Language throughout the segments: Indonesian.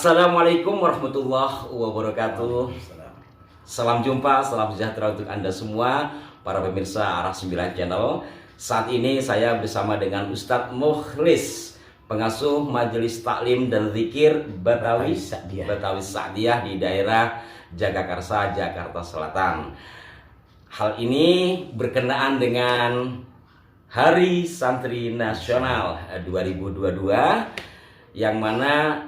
Assalamualaikum warahmatullahi wabarakatuh. Salam jumpa, salam sejahtera untuk Anda semua, para pemirsa Arah 9 Channel. Saat ini saya bersama dengan Ustadz Mukhlis, pengasuh Majelis Taklim dan Zikir Betawi Sa'diyah di daerah Jagakarsa, Jakarta Selatan. Hal ini berkenaan dengan Hari Santri Nasional 2022, yang mana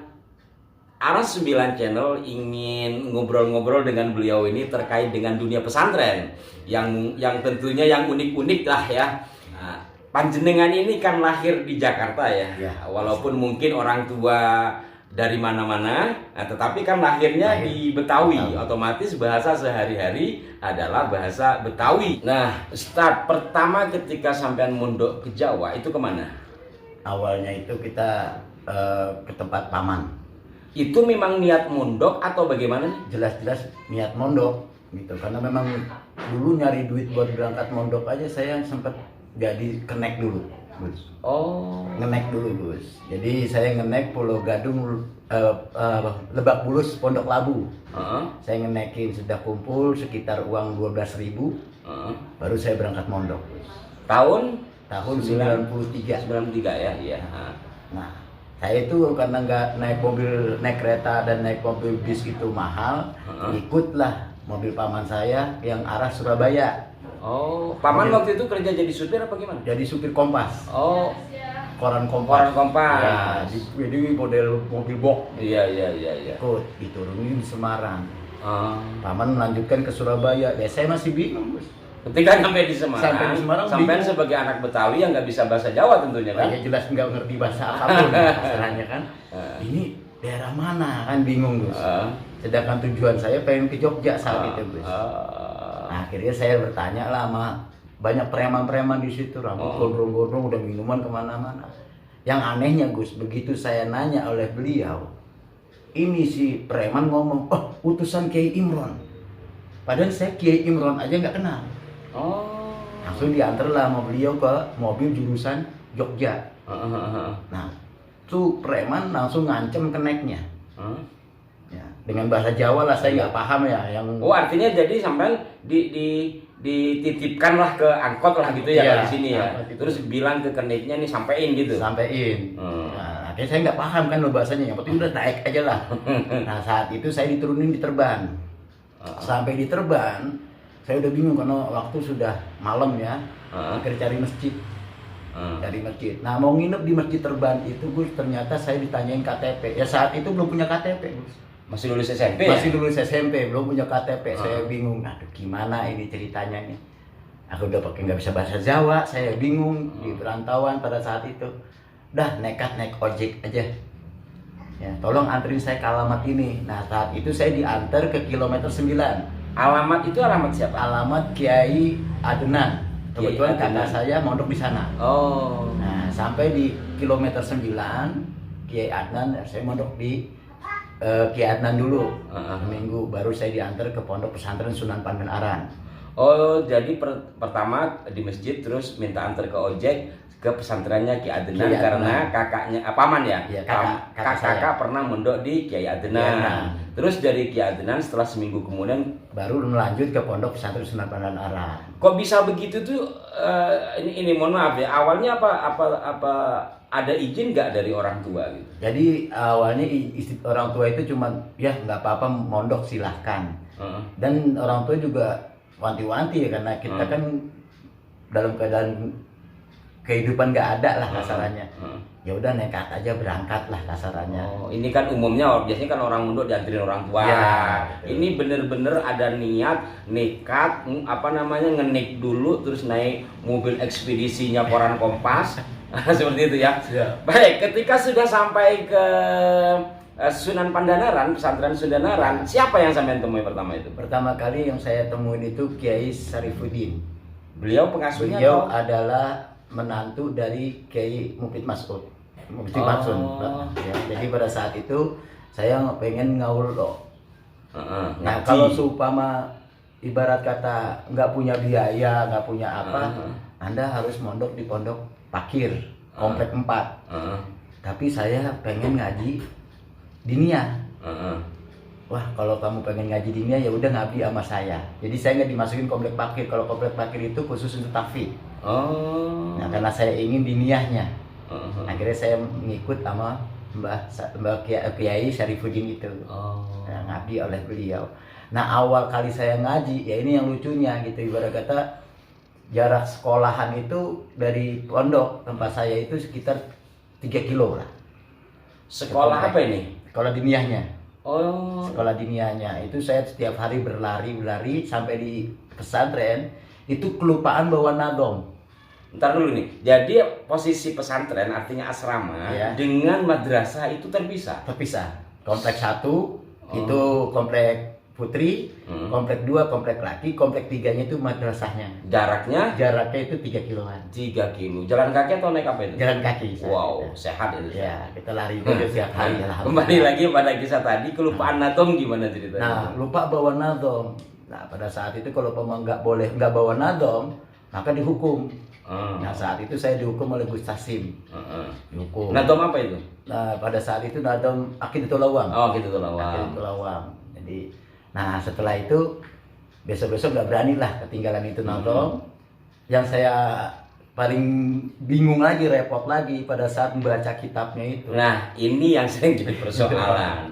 Arah 9 Channel ingin ngobrol-ngobrol dengan beliau ini terkait dengan dunia pesantren yang tentunya yang unik-unik lah ya. Nah, panjenengan ini kan lahir di Jakarta ya, walaupun mungkin orang tua dari mana-mana, tetapi kan lahirnya di Betawi, otomatis bahasa sehari-hari adalah bahasa Betawi. Nah, Ustadz, pertama ketika sampean mondok ke Jawa itu kemana? Awalnya itu kita ke tempat paman. Itu memang niat mondok atau bagaimana? Jelas-jelas niat mondok gitu, karena memang dulu nyari duit buat berangkat mondok aja saya sempat jadi kenek dulu, Gus. Oh, Ngenek dulu, Gus. Jadi saya ngenek Pulau Gadung, Lebak Bulus, Pondok Labu. Saya ngenekin, sudah kumpul sekitar uang 12.000, baru saya berangkat mondok, Gus. Tahun 93 ya, iya. Nah, saya itu karena nggak naik kereta dan naik mobil bis itu mahal, ikutlah mobil paman saya yang arah Surabaya. Oh, paman waktu itu kerja jadi supir apa gimana? Jadi supir Kompas. Oh, Koran Kompas. Ya, jadi model mobil box. Iya. Ikut diturunin di Semarang. Paman melanjutkan ke Surabaya. Ya saya masih bingung, Bos. Ketika sampai di Semarang, sampai bingung. sebagai anak Betawi yang nggak bisa bahasa Jawa tentunya kan? Ya jelas nggak ngerti bahasa apapun, masalahnya kan. Ini daerah mana kan bingung, Gus. Sedangkan tujuan saya pengen ke Jogja saat itu, Gus. Nah, akhirnya saya bertanya lah sama banyak preman-preman di situ, rambut gondrong-gondrong, udah minuman kemana-mana. Yang anehnya, Gus, begitu saya nanya oleh beliau, ini si preman ngomong, oh utusan Kiai Imron. Padahal saya Kiai Imron aja nggak kenal. Langsung diantarlah sama beliau ke mobil jurusan Jogja. Nah, tuh preman langsung ngancem keneknya. Ya, dengan bahasa Jawa lah, saya nggak paham ya. Oh, artinya jadi sampean dititipkan lah ke angkot lah gitu ya, di sini ya. Terus bilang ke keneknya nih sampein gitu. Sampein. Nah, akhirnya saya nggak paham kan lo bahasanya. Yang penting udah naik aja lah. Nah, saat itu saya diturunin di Terban. Sampai di Terban, saya udah bingung karena waktu sudah malam ya. Akhirnya cari masjid. Dari masjid. Nah, mau nginep di Masjid Terban itu, Gus, ternyata saya ditanyain KTP. Ya saat itu belum punya KTP, Gus. Masih lulus SMP? Masih lulus SMP, belum punya KTP. Saya bingung. Aduh, gimana ini ceritanya nih? Aku udah pakai nggak bisa bahasa Jawa, saya bingung di perantauan pada saat itu. Dah nekat naik ojek aja. Ya, tolong anterin saya ke alamat ini. Nah, saat itu saya diantar ke kilometer 9. Alamat itu alamat siapa? Alamat Kiai Adnan. Kebetulan kakak saya mondok di sana. Oh. Nah, sampai di kilometer 9 Kiai Adnan, saya mondok di Kiai Adnan dulu. Minggu baru saya diantar ke pondok pesantren Sunan Pandanaran. Oh, jadi pertama di masjid, terus minta antar ke ojek ke pesantrennya Kiai Adnan karena kakaknya paman ya. Iya, kakak pernah mondok di Kiai Adnan. Terus dari Kiai Adnan setelah seminggu kemudian baru melanjut ke pondok pesantren Sunan Pandanaran. Kok bisa begitu tuh? Ini mohon maaf ya. Awalnya apa ada izin nggak dari orang tua gitu? Jadi awalnya orang tua itu cuma ya nggak apa-apa mondok silahkan. Dan orang tua juga wanti-wanti ya, karena kita kan dalam keadaan kehidupan nggak ada lah kasarannya. Ya udah nekat aja berangkat lah kasarannya. Oh, ini kan umumnya biasanya kan orang mondok dianterin orang tua. Ya, ini bener-bener ada niat nekat ngenik dulu terus naik mobil ekspedisinya koran Kompas. Seperti itu ya. Baik, ketika sudah sampai ke Sunan Pandanaran, pesantren Sundanaran, siapa yang sampean temui pertama itu? Pertama kali yang saya temuin itu Kiai Sarifuddin. Beliau pengasuhnya? Beliau adalah menantu dari Kiai Mufti Mas'ud. Ya, jadi pada saat itu saya pengen ngaul loh. Nah, kalau seumpama ibarat kata nggak punya biaya, nggak punya apa, Anda harus mondok di pondok Pakir, komplek 4. Tapi saya pengen ngaji diniyah. Wah, kalau kamu pengen ngaji diniyah ya udah ngabdi sama saya. Jadi saya nggak dimasukin komplek parkir. Kalau komplek parkir itu khusus untuk tahfidz. Nah, karena saya ingin diniyahnya. Akhirnya saya ngikut sama Mbah Kiai Syarifuddin itu. Nah, ngabdi oleh beliau. Nah, awal kali saya ngaji, ya ini yang lucunya gitu, ibarat kata jarak sekolahan itu dari pondok tempat saya itu sekitar 3 kilo lah. Sekolah apa ini? Sekolah diniyahnya. Oh. Sekolah diniyahnya itu saya setiap hari berlari sampai di pesantren itu kelupaan bawa nadom. Ntar dulu nih. Jadi posisi pesantren artinya asrama dengan madrasah itu terpisah. Terpisah. Komplek 1 itu komplek putri, komplek 2 komplek laki, komplek 3-nya itu madrasahnya. Jaraknya itu 3 kiloan. 3 kilo. Jalan kaki atau naik apa itu? Jalan kaki. Wow, sehat itu. Ya, kita lari terus setiap hari. Kembali lagi pada kisah tadi, kelupaan nadom gimana ceritanya? Nah, lupa bawa nadom. Nah, pada saat itu kalau pemang nggak bawa nadom, maka dihukum. Nah, saat itu saya dihukum oleh Gus Tasim. Dihukum. Nadom apa itu? Nah, pada saat itu nadom Aqidatul Lawang. Oh, Aqidatul Lawang. Aqidatul Lawang. Jadi, nah setelah itu besok-besok nggak berani lah ketinggalan itu nadom. Yang saya paling bingung lagi, repot lagi pada saat membaca kitabnya itu. Nah, ini yang sering jadi persoalan.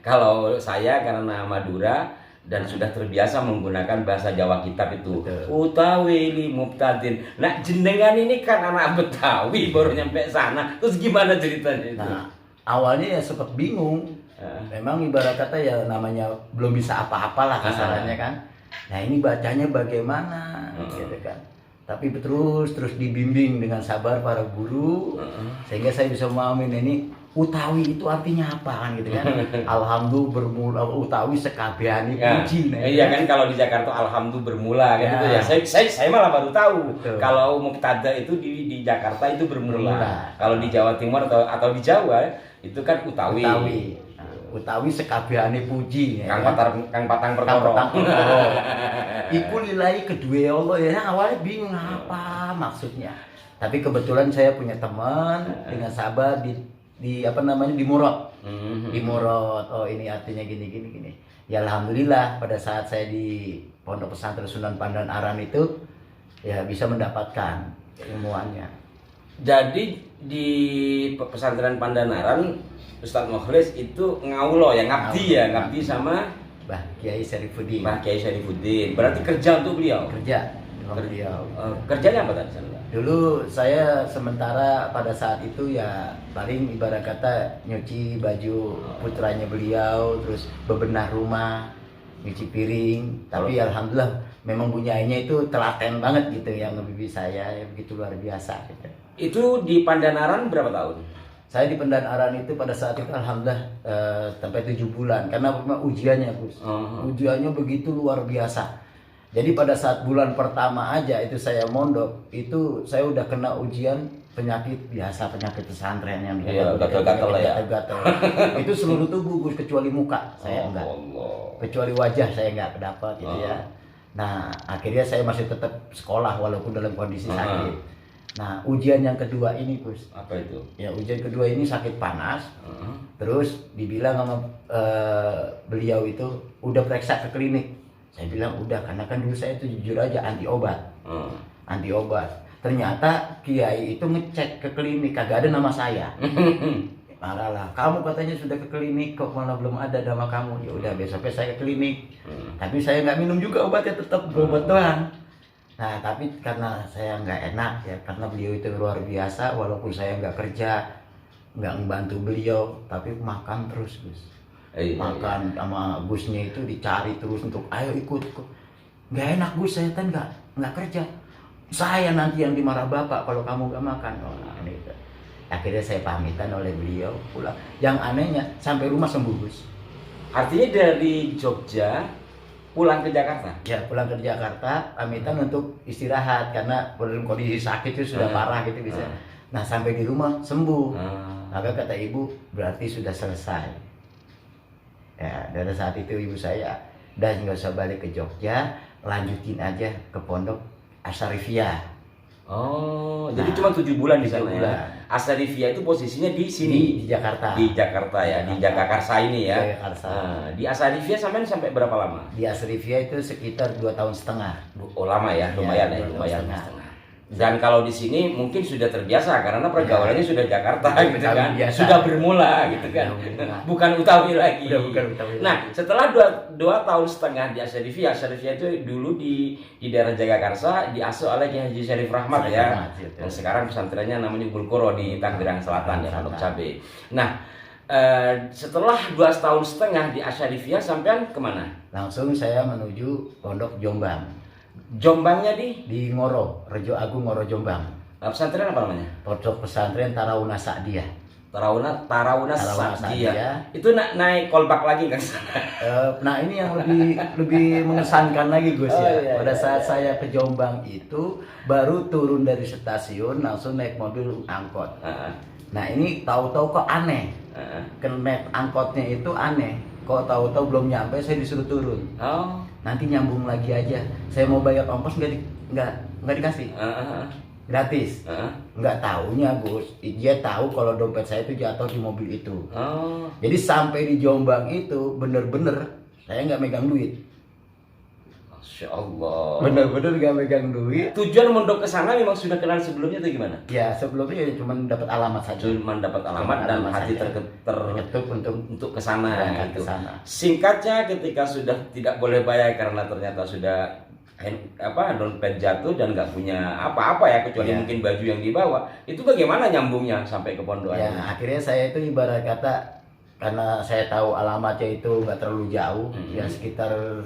Kalau saya karena Madura dan sudah terbiasa menggunakan bahasa Jawa kitab itu, utawi li mubtadin. Nah, jenengan ini kan anak Betawi baru nyampe sana. Terus gimana ceritanya itu? Nah, awalnya ya sempat bingung. Memang ibarat kata ya namanya belum bisa apa-apalah kasarannya kan. Nah, ini bacanya bagaimana gitu kan. Tapi terus dibimbing dengan sabar para guru sehingga saya bisa memahamin ini utawi itu artinya apa kan gitu kan. Alhamdulillah bermula utawi sekabehane puji. Nah, iya kan kalau di Jakarta alhamdulillah bermula kan gitu ya. Saya malah baru tahu. Kalau mubtada itu di Jakarta itu bermula. Kalau di Jawa Timur atau di Jawa itu kan utawi. Utawi sekabehane puji Kang Patang Perkara. Iku lillahi kedua Allah ya. Awalnya bingung apa maksudnya. Tapi kebetulan saya punya teman dengan sahabat di apa namanya di Murad. Di Murad. Oh, ini artinya gini. Ya alhamdulillah pada saat saya di Pondok Pesantren Sunan Pandan-Aran itu ya bisa mendapatkan ilmuannya. Jadi di pesantren Pandanaran Ustadz Mukhlis itu ngaulo ya, ngabdi sama Mbah Kiai Syarifuddin. Mbah Kiai Syarifuddin. Berarti kerja untuk beliau. Kerjanya apa tadi? Dulu saya sementara pada saat itu ya paling ibarat kata nyuci baju putranya beliau, terus bebenah rumah, nyuci piring. Tapi alhamdulillah memang punyanya itu telaten banget gitu yang ngebimbing saya, ya begitu luar biasa gitu. Itu di Pandanaran berapa tahun? Saya di Pandanaran itu pada saat itu alhamdulillah sampai 7 bulan karena ujiannya Gus. Ujiannya begitu luar biasa. Jadi pada saat bulan pertama aja itu saya mondok, itu saya udah kena ujian penyakit biasa, penyakit pesantren yang gatal-gatal ya. Itu seluruh tubuh Gus kecuali muka saya enggak. Kecuali wajah saya enggak dapat gitu ya. Nah, akhirnya saya masih tetap sekolah walaupun dalam kondisi sakit. Nah, ujian yang kedua ini Gus. Apa itu? Ya, ujian kedua ini sakit panas. Terus dibilang sama beliau itu udah periksa ke klinik. Saya bilang udah, karena kan dulu saya itu jujur aja anti obat. Anti obat. Ternyata kiai itu ngecek ke klinik kagak ada nama saya. Marah lah, kamu katanya sudah ke klinik kok malah belum ada nama kamu. Ya udah, besoknya saya ke klinik. Tapi saya nggak minum juga obatnya, tetap obat doang. Nah, tapi karena saya nggak enak ya, karena beliau itu luar biasa, walaupun saya nggak kerja, nggak membantu beliau, tapi makan terus Gus. Makan sama Gusnya itu dicari terus untuk ayo ikut. Nggak enak Gus, saya kan nggak kerja. Saya nanti yang dimarah bapak kalau kamu nggak makan. Oh, nah, gitu. Akhirnya saya pamitan oleh beliau pulang. Yang anehnya sampai rumah sembuh Gus. Artinya dari Jogja pulang ke Jakarta? Ya, pulang ke Jakarta, pamitan untuk istirahat karena dalam kondisi sakit itu sudah parah gitu bisa. Nah, sampai di rumah sembuh. Maka kata ibu, berarti sudah selesai. Ya, dari saat itu ibu saya, dan nggak usah balik ke Jogja, lanjutin aja ke Pondok Asharifiyah. Oh, jadi cuma 7 bulan di sana ya? Asadifia itu posisinya di sini di Jakarta. Di Jakarta ya, di Jagakarsa ini ya. Jagakarsa. Di Asadifia sampai berapa lama? Di Asadifia itu sekitar 2 tahun setengah. Oh lama ya, lumayan ya, 2 tahun lumayan. setengah. Dan kalau di sini mungkin sudah terbiasa karena pergaulannya sudah Jakarta gitu kan, biasa. sudah bermula gitu kan, bukan Utawi lagi. Bukan Utawi Nah setelah dua tahun setengah di Asadifia itu dulu di daerah Jagakarsa diasuh oleh Kiai Haji Syarif Rahmat ya, yang sekarang pesantrennya namanya Bulkoro di Tanggerang Selatan ya, Pondok Cabe. Nah setelah 2 tahun setengah di Asadifia sampean kemana? Langsung saya menuju Pondok Jombang. Jombangnya di Ngoro, Rejo Agung Ngoro Jombang. pesantren apa namanya? Pondok pesantren Tarawuna Sa'diyah. Tarawuna Sa'diyah. Itu naik kolbak lagi kan? Nah ini yang lebih mengesankan lagi Gus ya. Iya, Pada saat saya ke Jombang itu baru turun dari stasiun langsung naik mobil angkot. Nah ini tahu-tahu kok aneh. Naik angkotnya itu aneh. Kok tahu-tahu belum nyampe saya disuruh turun. Oh. Nanti nyambung lagi aja. Saya mau bayar ongkos nggak dikasih. Gratis. Nggak taunya Gus, dia tahu kalau dompet saya itu jatuh di mobil itu. Jadi sampai di Jombang itu bener-bener saya nggak megang duit. Masya Allah. Bener-bener nggak megang duit. Tujuan mondok ke sana memang sudah kenal sebelumnya atau gimana? Ya sebelumnya ya cuma dapat alamat saja. Cuma dapat alamat dan hati terketuk untuk ke sana gitu. Singkatnya ketika sudah tidak boleh bayar karena ternyata sudah dompet jatuh dan nggak punya apa-apa ya kecuali mungkin baju yang dibawa, itu bagaimana nyambungnya sampai ke pondok? Ya akhirnya saya itu ibarat kata karena saya tahu alamatnya itu nggak terlalu jauh, ya sekitar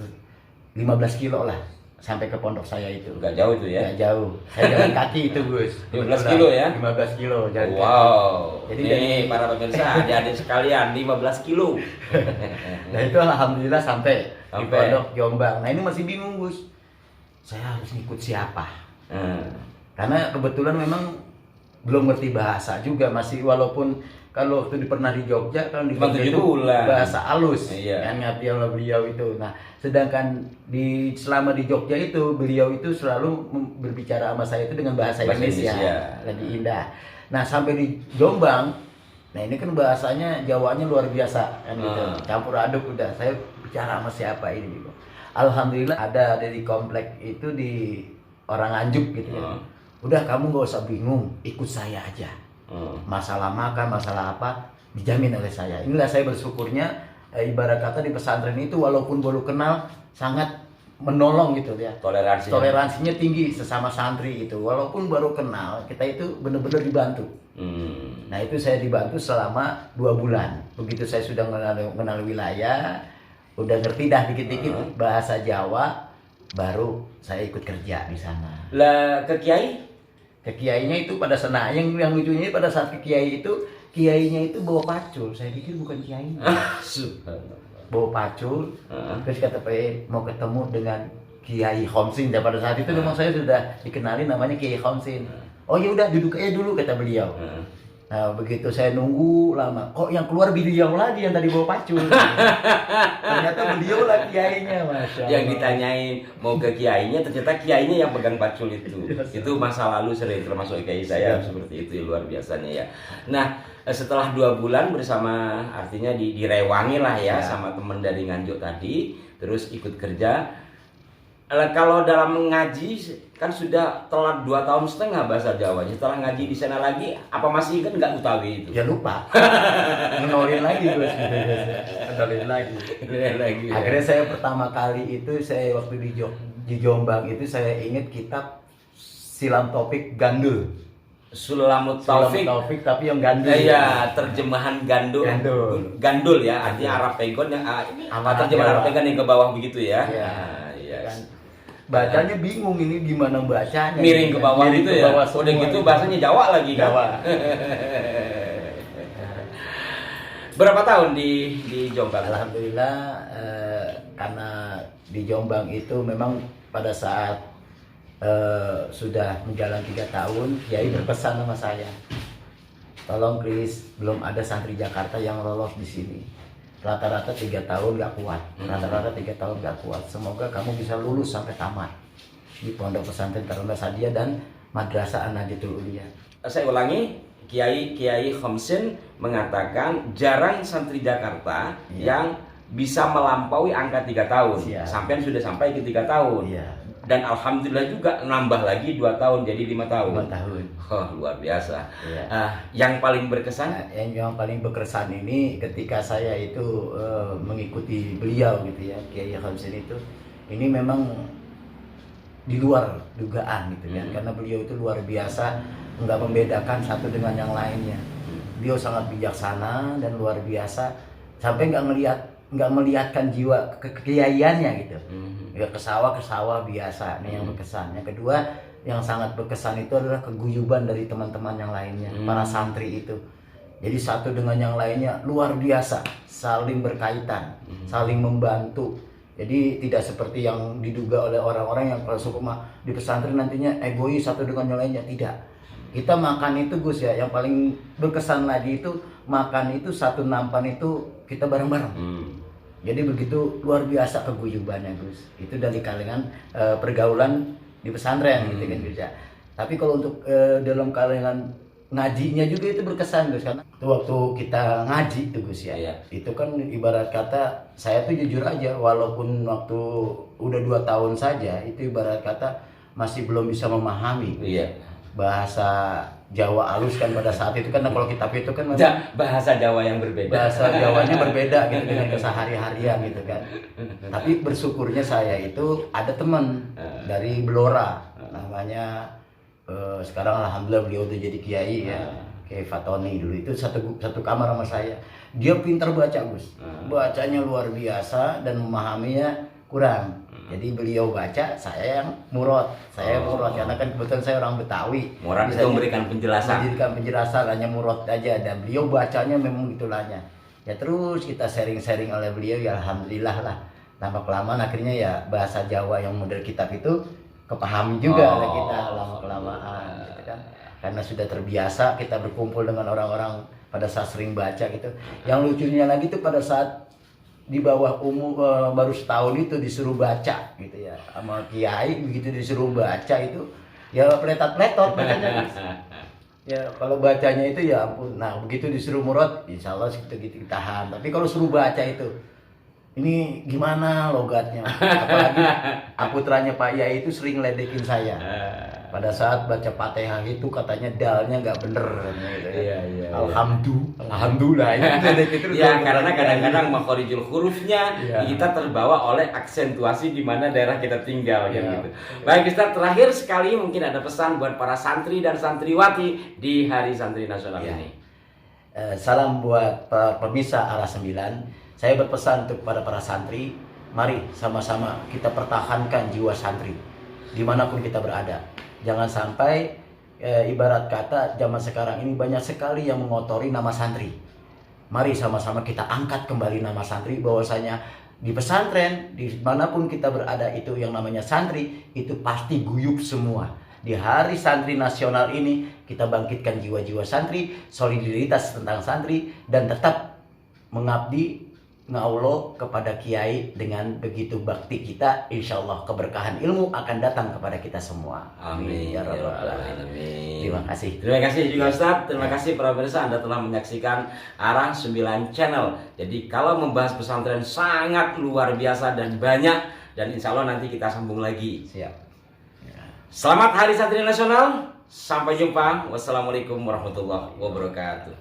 15 kilo lah sampai ke pondok saya itu. Nggak jauh itu ya? Nggak jauh. Saya jalan kaki itu Gus. 15 kilo ya? 15 kilo jalan kaki. Wow. Jadi ini para pemirsa, adik-adik sekalian 15 kilo. Nah itu alhamdulillah sampai di pondok Jombang. Nah ini masih bingung Gus. Saya harus ngikut siapa? Karena kebetulan memang belum ngerti bahasa juga masih, walaupun kalau waktu pernah di Jogja kan di Jogja itu bahasa halus kan ngerti sama beliau itu. Nah sedangkan selama di Jogja itu beliau itu selalu berbicara sama saya itu dengan bahasa Indonesia lebih indah. Nah sampai di Jombang, nah ini kan bahasanya Jawanya luar biasa kan gitu, campur aduk udah. Saya bicara sama siapa ini gitu. Alhamdulillah ada di komplek itu di orang Nganjuk gitu ya. Udah kamu nggak usah bingung, ikut saya aja. Masalah makan, masalah apa, dijamin oleh saya. Inilah saya bersyukurnya, ibarat kata di pesantren itu walaupun baru kenal sangat menolong gitu ya. Toleransinya tinggi sesama santri itu. Walaupun baru kenal, kita itu benar-benar dibantu. Nah itu saya dibantu selama 2 bulan. Begitu saya sudah mengenal wilayah, udah ngerti dah dikit-dikit bahasa Jawa, baru saya ikut kerja di sana. Lah ke Kiai? Ke Kiainya itu pada sana. Yang lucunya pada saat ke Kiai itu, Kiainya itu bawa pacul. Saya pikir bukan Kiai. Bawa pacul. Terus kata Pak mau ketemu dengan Kiai Homsin. Dan pada saat itu memang saya sudah dikenali namanya Kiai Homsin. Oh ya udah duduk aja dulu kata beliau. Nah begitu saya nunggu lama, kok yang keluar beliau lagi yang tadi bawa pacul. Ternyata beliau lah kiainya, Masya Allah. Yang ditanyain mau ke kiainya, ternyata kiainya yang pegang pacul itu. Itu masa lalu sering termasuk kiai saya seperti itu, luar biasanya ya. Nah setelah 2 bulan bersama, artinya direwangi lah ya sama teman dari Nganjuk tadi, terus ikut kerja. Kalau dalam ngaji kan sudah telat 2 tahun setengah bahasa Jawanya. Setelah ngaji di sana lagi, apa masih kan nggak Utawi itu? Ya lupa. Menolin lagi Gus. Menolin lagi. Akhirnya saya pertama kali itu saya waktu di Jombang itu saya ingat kitab Silam Taufik Gandul. Sulamut Taufik tapi yang gandul. Iya, terjemahan gandul. Gandul ya, artinya Arab Pegon yang terjemahan Arab Pegon yang ke bawah begitu ya. Bacanya bingung ini gimana bacanya. Miring ke bawah gitu ya. Udah gitu bahasanya Jawa lagi kan. Jawa. Berapa tahun di Jombang? Alhamdulillah karena di Jombang itu memang pada saat sudah menjalan 3 tahun, Kiai berpesan sama saya, tolong Kris, belum ada santri Jakarta yang lolos di sini. Rata-rata 3 tahun gak kuat. Rata-rata 3 tahun gak kuat. Semoga kamu bisa lulus sampai tamat di Pondok Pesantren Tarawuna Sa'diyah dan Madrasah An-Nahdlatul Ulia. Saya ulangi, Kiai Khamsin mengatakan jarang santri Jakarta yang bisa melampaui angka 3 tahun. Sampai sudah sampai ke 3 tahun. Dan alhamdulillah juga nambah lagi 2 tahun jadi 5 tahun. 5 tahun. Oh, luar biasa. Yang paling berkesan? Yang paling berkesan ini ketika saya itu mengikuti beliau gitu ya, Kiai Khamsin itu. Ini memang di luar dugaan gitu kan, karena beliau itu luar biasa, nggak membedakan satu dengan yang lainnya. Beliau sangat bijaksana dan luar biasa, sampai nggak melihatkan jiwa kekiaiannya gitu. Ya ke sawah biasa nih yang berkesan. Yang kedua yang sangat berkesan itu adalah keguyuban dari teman-teman yang lainnya, para santri itu. Jadi satu dengan yang lainnya luar biasa, saling berkaitan, saling membantu. Jadi tidak seperti yang diduga oleh orang-orang yang kalau suku di pesantren nantinya egois satu dengan yang lainnya, tidak. Kita makan itu Gus ya, yang paling berkesan lagi itu makan itu satu nampan itu kita bareng-bareng. Jadi begitu luar biasa keguyubannya Gus. Itu dari kalangan pergaulan di pesantren gitu kan Gus ya. Tapi kalau untuk dalam kalangan ngajinya juga itu berkesan Gus, karena itu waktu kita ngaji tuh Gus ya. Itu kan ibarat kata saya tuh jujur aja, walaupun waktu udah 2 tahun saja itu ibarat kata masih belum bisa memahami bahasa Jawa halus kan pada saat itu, karena kalau kitab itu kan bahasa Jawa yang berbeda. Bahasa Jawanya berbeda gitu dengan kesehari-harian gitu kan. Tapi bersyukurnya saya itu ada teman dari Blora, namanya sekarang alhamdulillah beliau udah jadi kiai ya, Kiai Fatoni dulu itu satu kamar sama saya. Dia pintar baca Gus, bacanya luar biasa dan memahaminya kurang. Jadi beliau baca, saya yang murot. Karena kan kebetulan saya orang Betawi. Murot itu memberikan penjelasan, hanya murot aja. Dan beliau bacanya memang gitulahnya. Ya terus kita sharing-sharing oleh beliau, ya alhamdulillah lah. Lama-kelamaan akhirnya ya bahasa Jawa yang model kitab itu kepahami juga oleh kita lama-kelamaan. Gitu kan. Karena sudah terbiasa kita berkumpul dengan orang-orang pada saat sering baca gitu. Yang lucunya lagi tuh pada saat di bawah umur baru setahun itu disuruh baca gitu ya sama kiai, begitu disuruh baca itu ya pletot-pletot bacanya. Ya kalau bacanya itu ya ampun. Nah begitu disuruh murad insya Allah gitu tahan, tapi kalau suruh baca itu ini gimana logatnya, apalagi putranya Pak Yai itu sering ledekin saya pada saat baca Fatihah itu, katanya dalnya nggak bener gitu ya. Alhamdulillah itu ya karena kadang-kadang makhorijul hurufnya kita terbawa oleh aksentuasi di mana daerah kita tinggal gitu. Baik Ustaz, terakhir sekali mungkin ada pesan buat para santri dan santriwati di Hari Santri Nasional ini. Salam buat pemirsa Arah 9. Saya berpesan untuk para santri, mari sama-sama kita pertahankan jiwa santri dimanapun kita berada. Jangan sampai ibarat kata zaman sekarang ini banyak sekali yang mengotori nama santri. Mari sama-sama kita angkat kembali nama santri, bahwasanya di pesantren dimanapun kita berada itu yang namanya santri itu pasti guyup semua. Di Hari Santri Nasional ini kita bangkitkan jiwa-jiwa santri, solidaritas tentang santri, dan tetap mengabdi ngaulo kepada kiai. Dengan begitu bakti kita, insya Allah keberkahan ilmu akan datang kepada kita semua. Amin ya rabbal alamin. Terima kasih. Terima kasih juga Ustaz. Terima kasih para pemirsa, Anda telah menyaksikan Arah 9 Channel. Jadi kalau membahas pesantren sangat luar biasa dan banyak, dan insya Allah nanti kita sambung lagi. Siap. Selamat Hari Santri Nasional. Sampai jumpa. Wassalamualaikum warahmatullahi wabarakatuh.